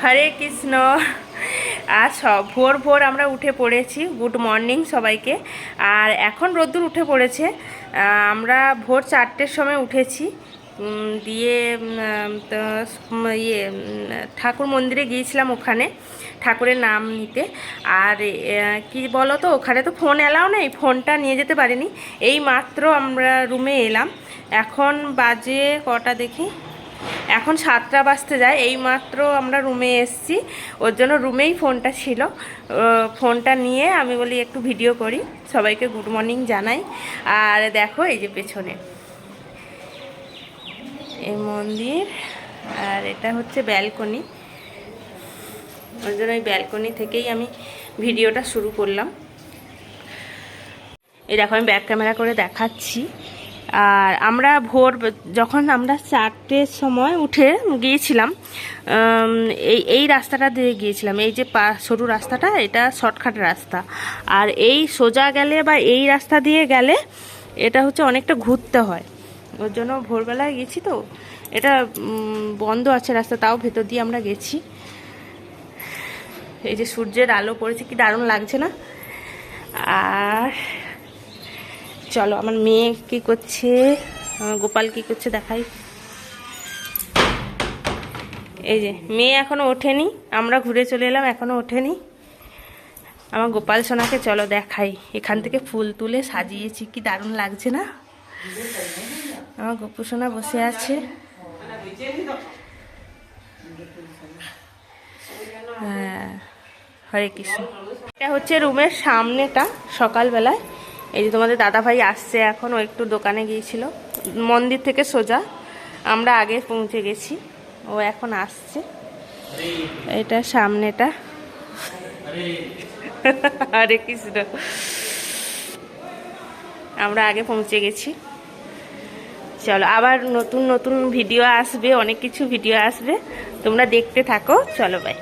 হরে কৃষ্ণ। আজ ভোর ভোর আমরা উঠে পড়েছি। গুড মর্নিং সবাইকে। আর এখন রোদ্দুর উঠে পড়েছে। আমরা ভোর 4টের সময় উঠেছি, দিয়ে ঠাকুর মন্দিরে গিয়েছিলাম, ওখানে ঠাকুরের নাম নিতে। আর কি বলো তো, ওখানে তো ফোন অ্যালাউ নেই, ফোনটা নিয়ে যেতে পারিনি। এই মাত্র আমরা রুমে এলাম। এখন বাজে কটা দেখি, এখন 7টা বাজতে যায়। এই মাত্র আমরা রুমে এসেছি, ওর জন্য রুমেই ফোনটা ছিল। ফোনটা নিয়ে আমি বলি একটু ভিডিও করি, সবাইকে গুড মর্নিং জানাই। আর দেখো এই যে পেছনে এই মন্দির, আর এটা হচ্ছে ব্যালকনি। ওই জন্য ওই ব্যালকনি থেকেই আমি ভিডিওটা শুরু করলাম। এই দেখো আমি ব্যাক ক্যামেরা করে দেখাচ্ছি। আর আমরা যখন আমরা 4টের সময় উঠে গিয়েছিলাম, এই রাস্তাটা দিয়ে গিয়েছিলাম। এই যে সরু রাস্তাটা, এটা শর্টকাট রাস্তা। আর এই সোজা গেলে বা এই রাস্তা দিয়ে গেলে এটা হচ্ছে অনেকটা ঘুরতে হয়। ওর জন্য ভোরবেলায় গেছি তো, এটা বন্ধ আছে রাস্তা, তাও ভেতর দিয়ে আমরা গেছি। এই যে সূর্যের আলো পড়েছে, কি দারুণ লাগছে না? আর চলো আমার মেয়ে কি করছে, গোপাল কি করছে দেখাই। এই যে মেয়ে এখনো ওঠেনি, আমরা ঘুরে চলে এলাম, এখনো ওঠেনি আমার গোপাল সোনাকে। চলো দেখাই, এখান থেকে ফুল তুলে সাজিয়েছি, কি দারুণ লাগছে না? আমার গোপু সোনা বসে আছে। হ্যাঁ, হরে কৃষ্ণ। এটা হচ্ছে রুমের সামনেটা, সকালবেলায়। এই যে তোমাদের দাদাভাই আসছে এখন, ও একটু দোকানে গিয়েছিল মন্দির থেকে সোজা, আমরা আগে পৌঁছে গেছি, ও এখন আসছে। এটা সামনেটা। হরে কৃষ্ণ। আমরা আগে পৌঁছে গেছি। চলো, আবার নতুন নতুন ভিডিও আসবে, অনেক কিছু ভিডিও আসবে, তোমরা দেখতে থাকো। চলো বাই।